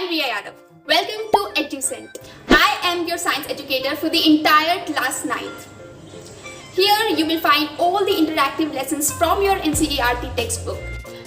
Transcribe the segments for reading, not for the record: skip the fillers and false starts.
I'm Riya Yadav. Welcome to EduCent. I am your science educator for the entire class 9th. Here you will find all the interactive lessons from your NCERT textbook.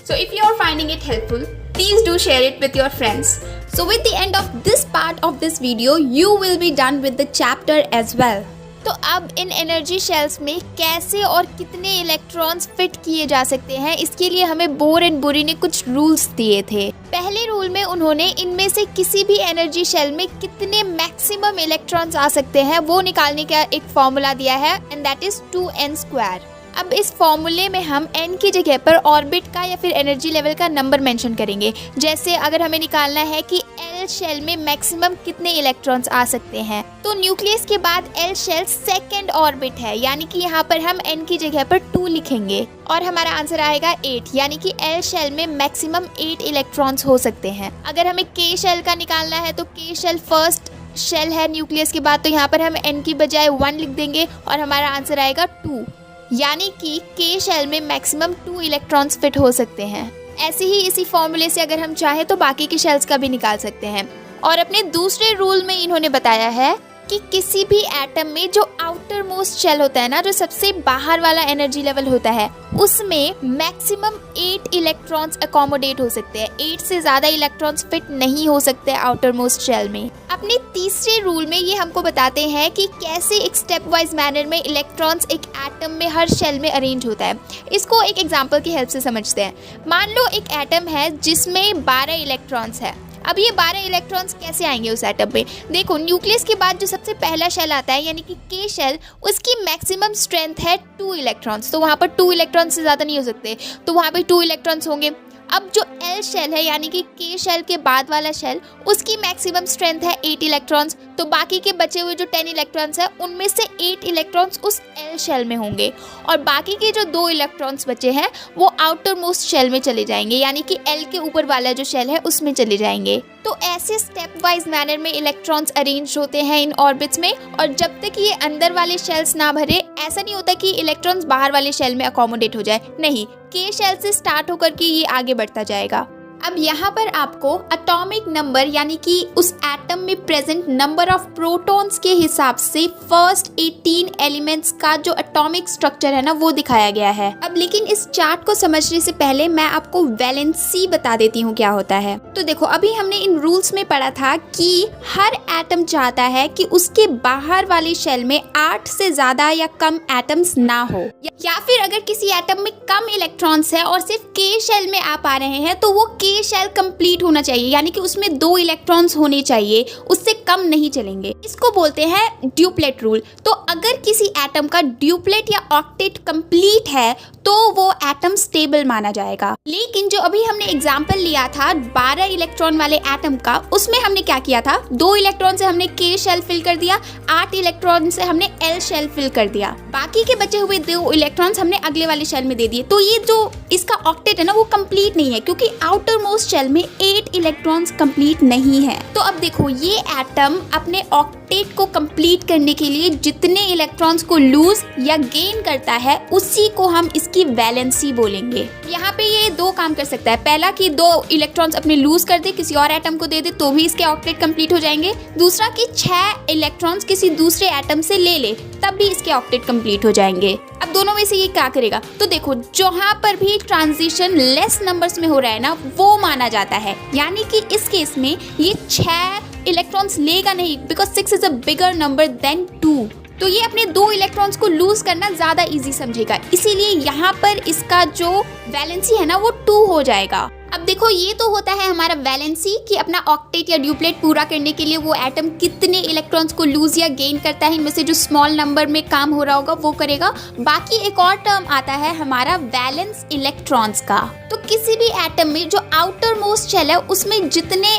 So if you are finding it helpful, please do share it with your friends. So with the end of this part of this video, you will be done with the chapter as well. तो अब इन energy shells में कैसे और कितने electrons fit किए जा सकते हैं, इसके लिए हमें बोर एंड बुरी ने कुछ रूल्स दिए थे। पहले रूल में उन्होंने इनमें से किसी भी एनर्जी शेल में कितने मैक्सिमम इलेक्ट्रॉन्स आ सकते हैं वो निकालने का एक फॉर्मूला दिया है, एंड दैट इज 2n²। अब इस फॉर्मूले में हम n की जगह पर ऑर्बिट का या फिर एनर्जी लेवल का नंबर मेंशन करेंगे। जैसे अगर हमें निकालना है कि L शेल में मैक्सिमम कितने इलेक्ट्रॉन्स आ सकते हैं, तो न्यूक्लियस के बाद L शेल सेकंड ऑर्बिट है, यानी कि यहाँ पर हम n की जगह पर 2 लिखेंगे और हमारा आंसर आएगा 8, यानी कि L शेल में मैक्सिमम 8 इलेक्ट्रॉन्स हो सकते हैं। अगर हमें K शेल का निकालना है तो K शेल फर्स्ट शेल है न्यूक्लियस के बाद, तो यहाँ पर हम n की बजाय 1 लिख देंगे और हमारा आंसर आएगा 2, यानी कि K शेल में मैक्सिमम 2 इलेक्ट्रॉन्स फिट हो सकते हैं। ऐसे ही इसी फॉर्मूले से अगर हम चाहें तो बाकी के शेल्स का भी निकाल सकते हैं। और अपने दूसरे रूल में इन्होंने बताया है कि किसी भी एटम में जो आउटर मोस्ट शेल होता है ना, जो सबसे बाहर वाला एनर्जी लेवल होता है, उसमें मैक्सिमम 8 इलेक्ट्रॉन्स अकोमोडेट हो सकते हैं। 8 से ज़्यादा इलेक्ट्रॉन्स फिट नहीं हो सकते आउटर मोस्ट शेल में। अपने तीसरे रूल में ये हमको बताते हैं कि कैसे एक स्टेप वाइज मैनर में इलेक्ट्रॉन्स एक एटम में हर शेल में अरेंज होता है। इसको एक एग्जांपल की हेल्प से समझते हैं। मान लो एक एटम है जिसमें 12 इलेक्ट्रॉन्स है। अब ये 12 इलेक्ट्रॉन्स कैसे आएंगे उस एटम में? देखो, न्यूक्लियस के बाद जो सबसे पहला शेल आता है यानी कि K शेल, उसकी मैक्सिमम स्ट्रेंथ है 2 इलेक्ट्रॉन्स, तो वहाँ पर 2 इलेक्ट्रॉन्स से ज़्यादा नहीं हो सकते, तो वहाँ पे 2 इलेक्ट्रॉन्स होंगे। अब जो L शेल है यानी कि K शेल के बाद वाला शेल, उसकी मैक्सिमम स्ट्रेंथ है 8 इलेक्ट्रॉन्स, तो बाकी के बचे हुए जो 10 इलेक्ट्रॉन्स है उनमें से 8 इलेक्ट्रॉन्स उस L शेल में होंगे और बाकी के जो 2 इलेक्ट्रॉन्स बचे हैं वो आउटर मोस्ट शेल में चले जाएंगे, यानी कि L के ऊपर वाला जो शेल है उसमें चले जाएंगे। तो ऐसे स्टेप वाइज मैनर में इलेक्ट्रॉन्स अरेंज होते हैं इन ऑर्बिट्स में, और जब तक ये अंदर वाले शेल्स ना भरे, ऐसा नहीं होता कि इलेक्ट्रॉन्स बाहर वाले शेल में अकोमोडेट हो जाए, नहीं, K शेल से स्टार्ट होकर के ये आगे बढ़ता जाएगा। अब यहाँ पर आपको एटॉमिक नंबर यानी कि उस एटम में प्रेजेंट नंबर ऑफ प्रोटॉन्स के हिसाब से फर्स्ट 18 एलिमेंट्स का जो एटॉमिक स्ट्रक्चर है ना वो दिखाया गया है। अब लेकिन इस चार्ट को समझने से पहले मैं आपको वैलेंसी बता देती हूँ क्या होता है। तो देखो, अभी हमने इन रूल्स में पढ़ा था कि हर एटम चाहता है कि उसके बाहर वाले शेल में 8 से ज्यादा या कम एटम्स ना हो, या फिर अगर किसी एटम में कम इलेक्ट्रॉन्स है और सिर्फ K शेल में आप आ रहे हैं तो वो K शेल कंप्लीट होना चाहिए, यानी कि उसमें 2 इलेक्ट्रॉन्स होने चाहिए, उससे कम नहीं चलेंगे। इसको बोलते हैं ड्यूप्लेट रूल। तो अगर किसी एटम का ड्यूप्लेट या ऑक्टेट कंप्लीट है तो वो एटम स्टेबल माना जाएगा। लेकिन जो अभी हमने एग्जांपल लिया था 12 इलेक्ट्रॉन वाले एटम का, उसमें हमने क्या किया था, 2 इलेक्ट्रॉन से हमने K शेल फिल कर दिया, 8 इलेक्ट्रॉन से हमने L शेल फिल कर दिया, बाकी के बचे हुए 2 इलेक्ट्रॉन्स हमने अगले वाले शेल में दे दिए। तो ये जो इसका ऑक्टेट है ना वो कंप्लीट नहीं है, क्योंकि आउटर मोस्ट शेल में 8 इलेक्ट्रॉन्स कंप्लीट नहीं है। तो अब देखो, ये एटम अपने ऑक्टेट को कंप्लीट करने के लिए जितने इलेक्ट्रॉन्स को लूज या गेन करता है उसी को हम इसकी वैलेंसी बोलेंगे। यहाँ पे ये 2 काम कर सकता है। पहला कि 2 इलेक्ट्रॉन्स अपने लूज कर दे, किसी और एटम को दे दे तो भी इसके ऑक्टेट कंप्लीट हो जाएंगे। दूसरा कि 6 इलेक्ट्रॉन्स किसी दूसरे एटम से ले ले तब भी इसके ऑक्टेट कंप्लीट हो जाएंगे। अब दोनों में से ये क्या करेगा? तो देखो, जहाँ पर भी ट्रांजिशन लेस नंबर्स में हो रहा है ना वो माना जाता है, यानी कि इस केस में ये 6 इलेक्ट्रॉन्स लेगा नहीं, because 6 is a bigger number than 2। तो ये अपने 2 इलेक्ट्रॉन्स को लूज करना ज्यादा इजी समझेगा, इसीलिए यहाँ पर इसका जो वैलेंसी है ना वो 2 हो जाएगा। अब देखो, ये तो होता है हमारा वैलेंसी कि अपना ऑक्टेट या ड्यूप्लेट पूरा करने के लिए वो एटम कितने इलेक्ट्रॉन्स को लूज या गेन करता है, इनमें से जो स्मॉल नंबर में काम हो रहा होगा वो करेगा। बाकी एक और टर्म आता है हमारा वैलेंस इलेक्ट्रॉन्स का। तो किसी भी एटम में जो आउटर मोस्ट शेल है उसमें जितने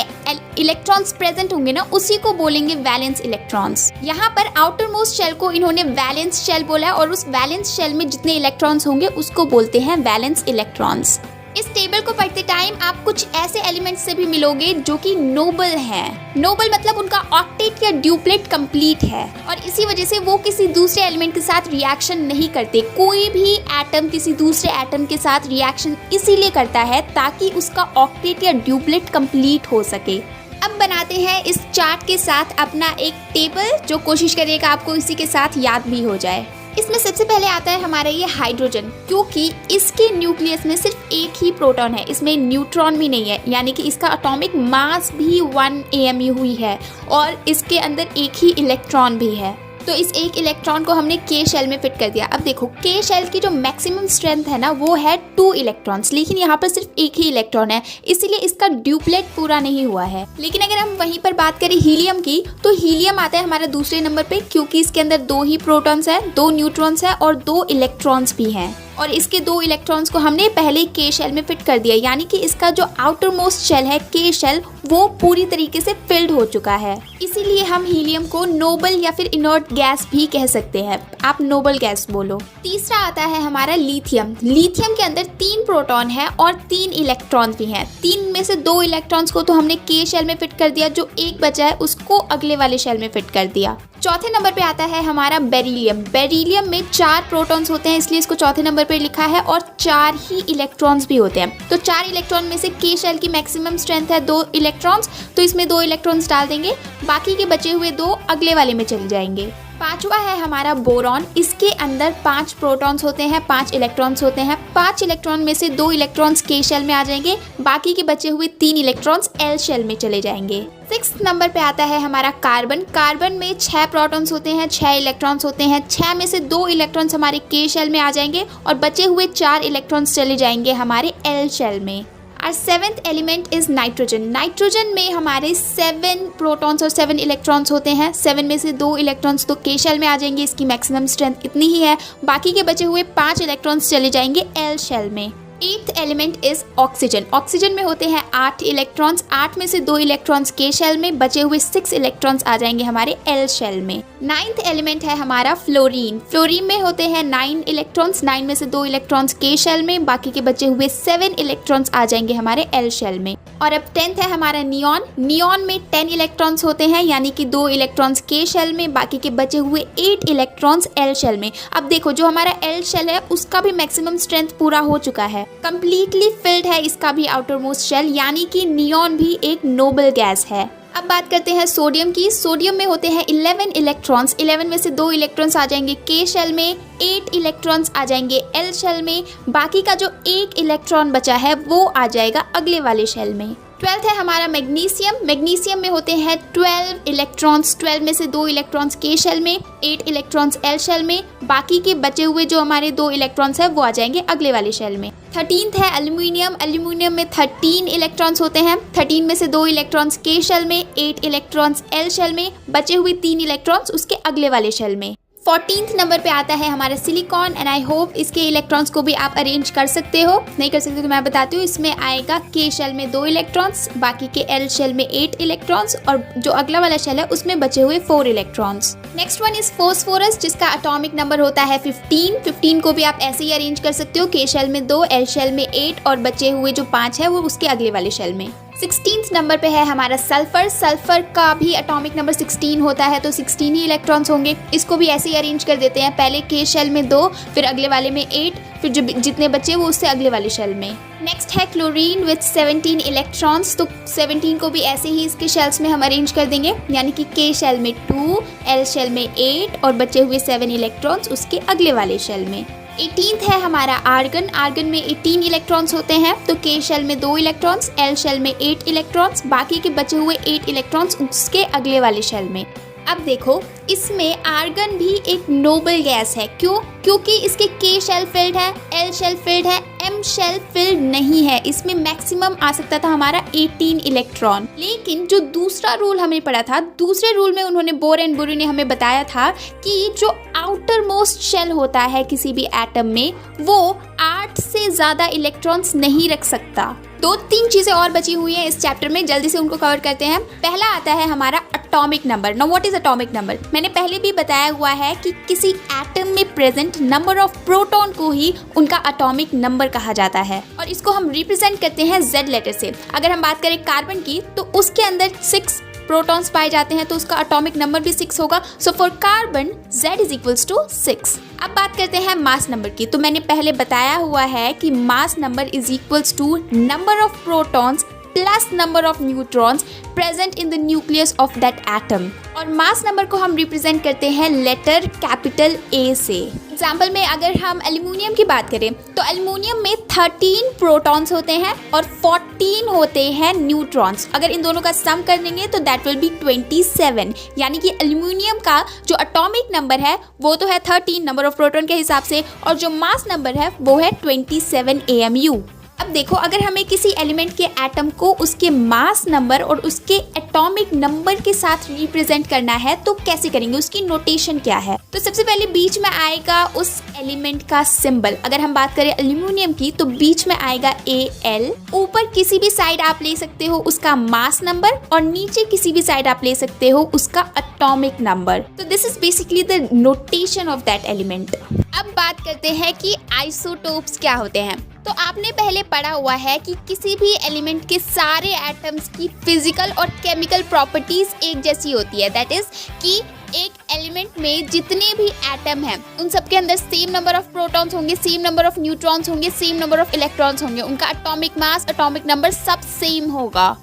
इलेक्ट्रॉन्स प्रेजेंट होंगे ना उसी को बोलेंगे वैलेंस इलेक्ट्रॉन्स। यहाँ पर आउटर मोस्ट शेल को इन्होंने वैलेंस शेल बोला है और उस वैलेंस शेल में जितने इलेक्ट्रॉन्स होंगे उसको बोलते हैं वैलेंस इलेक्ट्रॉन्स। इस टेबल को पढ़ते टाइम आप कुछ ऐसे एलिमेंट्स से भी मिलोगे जो कि नोबल हैं। नोबल मतलब उनका ऑक्टेट या ड्यूप्लेट कंप्लीट है और इसी वजह से वो किसी दूसरे एलिमेंट के साथ रिएक्शन नहीं करते। कोई भी एटम किसी दूसरे एटम के साथ रिएक्शन इसीलिए करता है ताकि उसका ऑक्टेट या ड्यूप्लेट कंप्लीट हो सके। अब बनाते हैं इस चार्ट के साथ अपना एक टेबल, जो कोशिश करिएगा आपको इसी के साथ याद भी हो जाए। इसमें सबसे पहले आता है हमारा ये हाइड्रोजन, क्योंकि इसके न्यूक्लियस में सिर्फ एक ही प्रोटॉन है, इसमें न्यूट्रॉन भी नहीं है, यानी कि इसका एटॉमिक मास भी 1 AMU हुई है और इसके अंदर एक ही इलेक्ट्रॉन भी है। तो इस एक इलेक्ट्रॉन को हमने के शेल में फिट कर दिया। अब देखो के शेल की जो मैक्सिमम स्ट्रेंथ है ना वो है 2 इलेक्ट्रॉन्स, लेकिन यहाँ पर सिर्फ एक ही इलेक्ट्रॉन है, इसीलिए इसका ड्यूप्लेट पूरा नहीं हुआ है। लेकिन अगर हम वहीं पर बात करें हीलियम की, तो हीलियम आता है हमारा दूसरे नंबर पे, क्योंकि इसके अंदर 2 ही प्रोटॉन्स है, 2 न्यूट्रॉन्स है और 2 इलेक्ट्रॉन्स भी हैं। और इसके 2 इलेक्ट्रॉन्स को हमने पहले के शेल में फिट कर दिया, यानी कि इसका जो आउटर मोस्ट शेल है के शेल वो पूरी तरीके से फिल्ड हो चुका है। इसीलिए हम हीलियम को नोबल या फिर इनर्ट गैस भी कह सकते हैं, आप नोबल गैस बोलो। तीसरा आता है हमारा लिथियम। लिथियम के अंदर 3 प्रोटॉन है और 3 इलेक्ट्रॉन भी हैं। 3 में से 2 इलेक्ट्रॉन्स को तो हमने के शेल में फिट कर दिया, जो एक बचा है उसको अगले वाले शेल में फिट कर दिया। चौथे नंबर पे आता है हमारा बेरिलियम। बेरिलियम में 4 प्रोटॉन्स होते हैं, इसलिए इसको चौथे नंबर पे लिखा है, और 4 ही इलेक्ट्रॉन्स भी होते हैं। तो 4 इलेक्ट्रॉन में से के शेल की मैक्सिमम स्ट्रेंथ है 2 इलेक्ट्रॉन्स, तो इसमें 2 इलेक्ट्रॉन्स डाल देंगे, बाकी के बचे हुए 2 अगले वाले में चले जाएंगे। पांचवा है हमारा बोरॉन। इसके अंदर 5 प्रोटॉन्स होते हैं, 5 इलेक्ट्रॉन्स होते हैं। 5 इलेक्ट्रॉन में से 2 इलेक्ट्रॉन्स के शेल में आ जाएंगे, बाकी के बचे हुए 3 इलेक्ट्रॉन्स एल शेल में चले जाएंगे। 6th नंबर पे आता है हमारा कार्बन। कार्बन में 6 प्रोटॉन्स होते हैं, 6 इलेक्ट्रॉन्स होते हैं। 6 में से 2 इलेक्ट्रॉन्स हमारे के शेल में आ जाएंगे और बचे हुए 4 इलेक्ट्रॉन्स चले जाएंगे हमारे एल शेल में। और 7th element is nitrogen. Nitrogen में हमारे 7 प्रोटॉन्स और 7 इलेक्ट्रॉन्स होते हैं। 7 में से 2 इलेक्ट्रॉन्स तो के शेल में आ जाएंगे, इसकी मैक्सिमम स्ट्रेंथ इतनी ही है, बाकी के बचे हुए 5 इलेक्ट्रॉन्स चले जाएंगे एल शेल में। 8th element is oxygen. Oxygen में होते हैं 8 इलेक्ट्रॉन्स, 8 में से 2 इलेक्ट्रॉन्स के शेल में, बचे हुए 6 इलेक्ट्रॉन्स आ जाएंगे हमारे एल शेल में। 9th एलिमेंट है हमारा फ्लोरीन। फ्लोरीन में होते हैं 9 इलेक्ट्रॉन्स, 9 में से 2 इलेक्ट्रॉन्स के शेल में, बाकी के बचे हुए 7 इलेक्ट्रॉन्स आ जाएंगे हमारे एल शेल में। और अब 10th है हमारा नियॉन। नियॉन में 10 इलेक्ट्रॉन्स होते हैं, यानी कि 2 इलेक्ट्रॉन्स के शेल में, बाकी के बचे हुए 8 इलेक्ट्रॉन्स एल शेल में। अब देखो जो हमारा एल शेल है उसका भी मैक्सिमम स्ट्रेंथ पूरा हो चुका है, कंप्लीटली फिल्ड है इसका भी आउटर मोस्ट शेल, यानी कि नियॉन भी एक नोबल गैस है। अब बात करते हैं सोडियम की। सोडियम में होते हैं 11 इलेक्ट्रॉन्स, 11 में से 2 इलेक्ट्रॉन्स आ जाएंगे के शेल में, 8 इलेक्ट्रॉन्स आ जाएंगे एल शेल में, बाकी का जो 1 इलेक्ट्रॉन बचा है वो आ जाएगा अगले वाले शेल में। 12th है हमारा मैग्नीशियम। मैग्नीशियम में होते हैं 12 इलेक्ट्रॉन्स, 12 में से 2 इलेक्ट्रॉन्स के शेल में, 8 इलेक्ट्रॉन्स एल शेल में, बाकी के बचे हुए जो हमारे 2 इलेक्ट्रॉन्स है वो आ जाएंगे अगले वाले शेल में। 13th है एल्यूमिनियम। एल्यूमिनियम में 13 इलेक्ट्रॉन्स होते हैं, 13 में से 2 इलेक्ट्रॉन्स के शेल में, 8 इलेक्ट्रॉन्स एल शेल में, बचे हुए 3 इलेक्ट्रॉन्स उसके अगले वाले शेल में। 14th नंबर पे आता है हमारा सिलिकॉन, एंड आई होप इसके इलेक्ट्रॉन्स को भी आप अरेंज कर सकते हो। नहीं कर सकते तो मैं बताती हूँ। इसमें आएगा के शेल में 2 इलेक्ट्रॉन्स, बाकी के एल शेल में 8 इलेक्ट्रॉन्स, और जो अगला वाला शेल है उसमें बचे हुए 4 electrons. Next one is phosphorus, जिसका एटॉमिक नंबर होता है 15। 15 को भी आप ऐसे ही अरेंज कर सकते हो, के शेल में 2, एल शेल में 8, और बचे हुए जो 5 है वो उसके अगले वाले शेल में। 16th नंबर पे है हमारा सल्फर। सल्फर का भी एटॉमिक नंबर 16 होता है, तो 16 ही इलेक्ट्रॉन्स होंगे। इसको भी ऐसे ही अरेंज कर देते हैं, पहले के शेल में 2, फिर अगले वाले में 8, फिर जो जितने बचे वो उससे अगले वाले शेल में। नेक्स्ट है क्लोरीन विथ 17 इलेक्ट्रॉन्स। तो 17 को भी ऐसे ही इसके शेल्स में हम अरेंज कर देंगे, यानी कि के शेल में 2, एल शेल में 8, और बचे हुए 7 इलेक्ट्रॉन्स उसके अगले वाले शेल में। 18th है हमारा आर्गन। आर्गन में 18 इलेक्ट्रॉन्स होते हैं, तो के शेल में 2 इलेक्ट्रॉन्स, एल शेल में 8 इलेक्ट्रॉन्स, बाकी के बचे हुए 8 इलेक्ट्रॉन्स उसके अगले वाले शेल में। अब देखो इसमें आर्गन भी एक नोबल गैस है। क्यों? क्योंकि इसके के शेल फिल्ड है, एल शेल फिल्ड है, एम शेल फिल्ड नहीं है। इसमें मैक्सिमम आ सकता था हमारा 18 इलेक्ट्रॉन। लेकिन जो दूसरा रूल हमने पढ़ा था, दूसरे रूल में उन्होंने बोर एंड बुरी ने हमें बताया था कि जो आउटर मोस्ट शेल होता है किसी भी एटम में, वो 8 से ज्यादा इलेक्ट्रॉन्स नहीं रख सकता। 2-3 चीजें और बची हुई हैं इस चैप्टर में, जल्दी से उनको कवर करते हैं। पहला आता है हमारा atomic number. Now what is atomic number? मैंने पहले भी बताया हुआ है कि किसी एटम में प्रेजेंट नंबर ऑफ प्रोटॉन को ही उनका एटॉमिक नंबर कहा जाता है, और इसको हम रिप्रेजेंट करते हैं Z लेटर से। अगर हम बात करें कार्बन की, तो उसके अंदर 6 प्रोटॉन्स पाए जाते हैं, तो उसका एटॉमिक नंबर भी 6 होगा। So for carbon Z is equals to 6। अब बात करते हैं मास नंबर की। तो मैंने पहले बताया हुआ है कि mass number is equals to number of protons plus number of neutrons present in the nucleus of that atom. और मास नंबर को हम रिप्रेजेंट करते हैं लेटर कैपिटल ए से। एग्जाम्पल में अगर हम एल्यूमिनियम की बात करें तो एल्यूमिनियम में 13 प्रोटॉन्स होते हैं और 14 होते हैं न्यूट्रॉन्स। अगर इन दोनों का सम कर देंगे तो दैट विल बी 27, यानी कि एल्यूमिनियम का जो एटॉमिक नंबर है वो तो है 13 नंबर ऑफ प्रोटॉन के हिसाब से, और जो मास नंबर है वो है 27 AMU। अब देखो, अगर हमें किसी एलिमेंट के एटम को उसके मास नंबर और उसके एटॉमिक नंबर के साथ रिप्रेजेंट करना है तो कैसे करेंगे, उसकी नोटेशन क्या है। तो सबसे पहले बीच में आएगा उस एलिमेंट का सिंबल। अगर हम बात करें एल्यूमिनियम की तो बीच में आएगा Al। ऊपर किसी भी साइड आप ले सकते हो उसका मास नंबर और नीचे किसी भी साइड आप ले सकते हो उसका एटॉमिक नंबर। तो this is basically the notation of that element. अब बात करते हैं कि आइसोटोप्स क्या होते हैं। तो आपने पहले पढ़ा हुआ है कि किसी भी एलिमेंट के सारे एटम्स की फिजिकल और केमिकल प्रॉपर्टीज एक जैसी होती है। दैट इज कि एक एलिमेंट में जितने भी एटम हैं उन सब के अंदर सेम नंबर ऑफ प्रोटॉन्स होंगे, सेम नंबर ऑफ न्यूट्रॉन्स होंगे, सेम नंबर ऑफ इलेक्ट्रॉन्स होंगे, उनका एटॉमिक मास, एटॉमिक नंबर सब सेम होगा।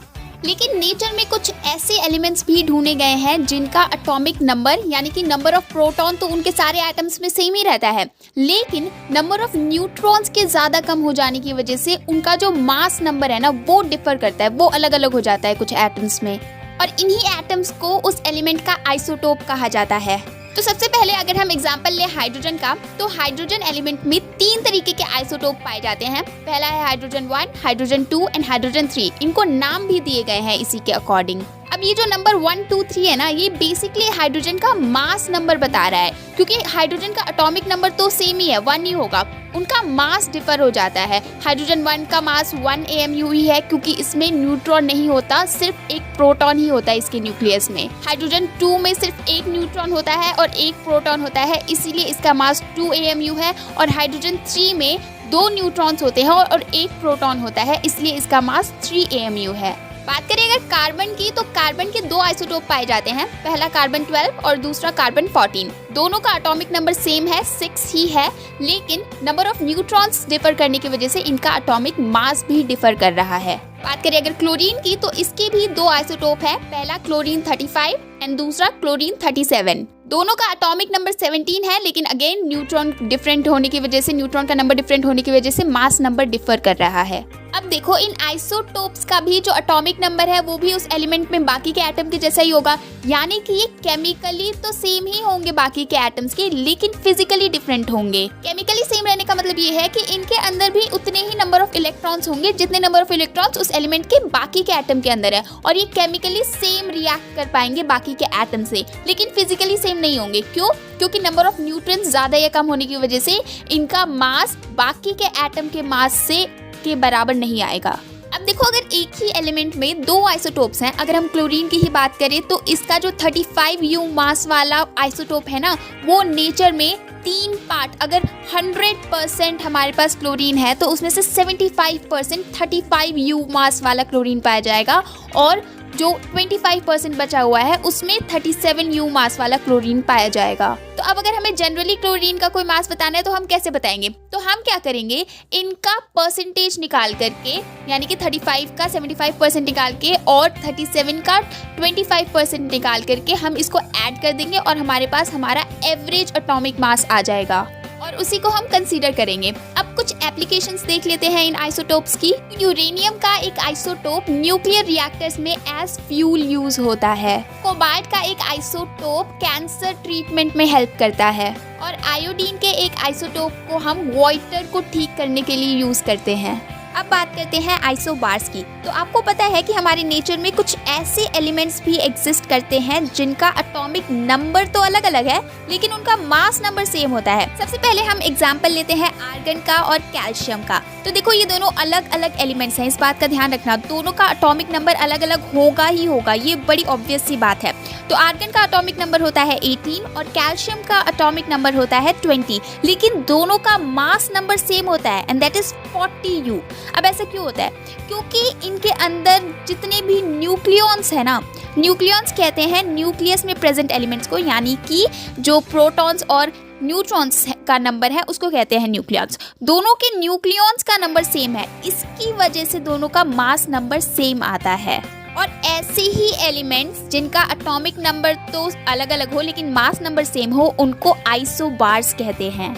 लेकिन नेचर में कुछ ऐसे एलिमेंट्स भी ढूंढे गए हैं जिनका एटॉमिक नंबर यानी कि नंबर ऑफ प्रोटॉन तो उनके सारे एटम्स में सेम ही रहता है, लेकिन नंबर ऑफ न्यूट्रॉन्स के ज़्यादा कम हो जाने की वजह से उनका जो मास नंबर है ना वो डिफर करता है, वो अलग अलग हो जाता है कुछ एटम्स में, और इन्हीं एटम्स को उस एलिमेंट का आइसोटोप कहा जाता है। तो सबसे पहले अगर हम एग्जांपल लें हाइड्रोजन का, तो हाइड्रोजन एलिमेंट में 3 तरीके के आइसोटोप पाए जाते हैं। पहला है हाइड्रोजन 1, हाइड्रोजन 2 एंड हाइड्रोजन 3। इनको नाम भी दिए गए हैं इसी के अकॉर्डिंग। अब ये जो नंबर 1, 2, 3 है ना, ये बेसिकली हाइड्रोजन का मास नंबर बता रहा है, क्योंकि हाइड्रोजन का एटॉमिक नंबर तो सेम ही है, 1 ही होगा, उनका मास डिफर हो जाता है। हाइड्रोजन 1 का मास 1 AMU ही है क्योंकि इसमें न्यूट्रॉन नहीं होता, सिर्फ एक प्रोटॉन ही होता है इसके न्यूक्लियस में। हाइड्रोजन 2 में सिर्फ एक न्यूट्रॉन होता है और एक प्रोटॉन होता है, इसीलिए इसका मास 2 AMU है। और हाइड्रोजन 3 में 2 न्यूट्रॉन्स होते हैं और एक प्रोटॉन होता है, इसलिए इसका मास 3 AMU है। बात करें अगर कार्बन की, तो कार्बन के 2 आइसोटोप पाए जाते हैं। पहला कार्बन 12 और दूसरा कार्बन 14। दोनों का एटॉमिक नंबर सेम है, 6 ही है, लेकिन नंबर ऑफ न्यूट्रॉन्स डिफर करने की वजह से इनका एटॉमिक मास भी डिफर कर रहा है। बात करें अगर क्लोरीन की, तो इसके भी 2 आइसोटोप है। पहला क्लोरीन 35 एंड दूसरा क्लोरीन 37। दोनों का एटॉमिक नंबर 17 है, लेकिन अगेन न्यूट्रॉन डिफरेंट होने की वजह से, न्यूट्रॉन का नंबर डिफरेंट होने की वजह से मास नंबर डिफर कर रहा है। अब देखो, इन आइसोटोप्स का भी जो एटॉमिक नंबर है वो भी उस एलिमेंट में बाकी के एटम के जैसा ही होगा, यानी कि ये केमिकली तो सेम ही होंगे बाकी के एटम्स के, लेकिन फिजिकली डिफरेंट होंगे। केमिकली सेम रहने का मतलब ये है कि इनके अंदर भी उतने ही नंबर ऑफ इलेक्ट्रॉन्स होंगे जितने नंबर ऑफ इलेक्ट्रॉन्स उस एलिमेंट के बाकी के एटम के अंदर है, और ये केमिकली सेम रिएक्ट कर पाएंगे बाकी के एटम से, लेकिन फिजिकली सेम नहीं होंगे। क्यों? क्योंकि नंबर ऑफ न्यूट्रॉन्स ज्यादा या कम होने की वजह से इनका मास बाकी के एटम के मास से के बराबर नहीं आएगा। अब देखो, अगर एक ही एलिमेंट में 2 आइसोटोप्स हैं, अगर हम क्लोरीन की ही बात करें तो इसका जो 35U मास वाला आइसोटोप है ना, वो नेचर में 3 पार्ट, अगर 100% हमारे पास क्लोरीन है तो उसमें से 75% 35U मास वाला क्लोरीन पाया जाएगा, और जो 25% बचा हुआ है उसमें 37U मास वाला क्लोरीन पाया जाएगा। तो अब अगर हमें जनरली क्लोरीन का कोई मास बताना है तो हम कैसे बताएंगे? तो हम क्या करेंगे, इनका परसेंटेज निकाल करके, यानी कि 35 का 75% निकाल के और 37 का 25% निकाल करके हम इसको ऐड कर देंगे और हमारे पास हमारा एवरेज एटॉमिक मास आ जाएगा, और उसी को हम कंसीडर करेंगे। अब कुछ एप्लीकेशंस देख लेते हैं इन आइसोटोप्स की। यूरेनियम का एक आइसोटोप न्यूक्लियर रिएक्टर्स में एज फ्यूल यूज होता है। कोबाल्ट का एक आइसोटोप कैंसर ट्रीटमेंट में हेल्प करता है, और आयोडीन के एक आइसोटोप को हम वॉइटर को ठीक करने के लिए यूज करते हैं। अब बात करते हैं आइसोबार्स की। तो आपको पता है कि हमारे नेचर में कुछ ऐसे एलिमेंट्स भी एग्जिस्ट करते हैं जिनका एटॉमिक नंबर तो अलग अलग है, लेकिन उनका मास नंबर सेम होता है। सबसे पहले हम एग्जांपल लेते हैं आर्गन का और कैल्शियम का। तो देखो, ये दोनों अलग अलग एलिमेंट्स हैं, इस बात का ध्यान रखना, दोनों का एटॉमिक नंबर अलग अलग होगा ही होगा, ये बड़ी ऑब्वियस सी बात है। तो आर्गन का एटॉमिक नंबर होता है 18 और कैल्शियम का एटॉमिक नंबर होता है 20, लेकिन दोनों का मास नंबर सेम होता है, एंड दैट इज 40U। अब ऐसा क्यों होता है? क्योंकि इनके अंदर जितने भी न्यूक्लियॉन्स है ना, न्यूक्लियॉन्स कहते हैं न्यूक्लियस में प्रेजेंट एलिमेंट्स को, यानी कि जो प्रोटॉन्स और न्यूट्रॉन्स का नंबर है उसको कहते हैं न्यूक्लियॉन्स। दोनों के न्यूक्लियॉन्स का नंबर सेम है, इसकी वजह से दोनों का मास नंबर सेम आता है। और ऐसे ही एलिमेंट्स जिनका एटॉमिक नंबर तो अलग अलग हो लेकिन मास नंबर सेम हो, उनको आइसोबार्स कहते हैं।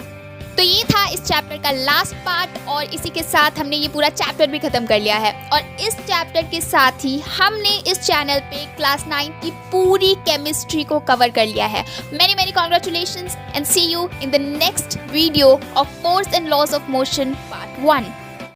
तो ये था इस चैप्टर का लास्ट पार्ट और इसी के साथ हमने ये पूरा चैप्टर भी खत्म कर लिया है। और इस चैप्टर के साथ ही हमने इस चैनल पे क्लास 9 की पूरी केमिस्ट्री को कवर कर लिया है। Many congratulations and see you in the next video of force and laws of motion part 1।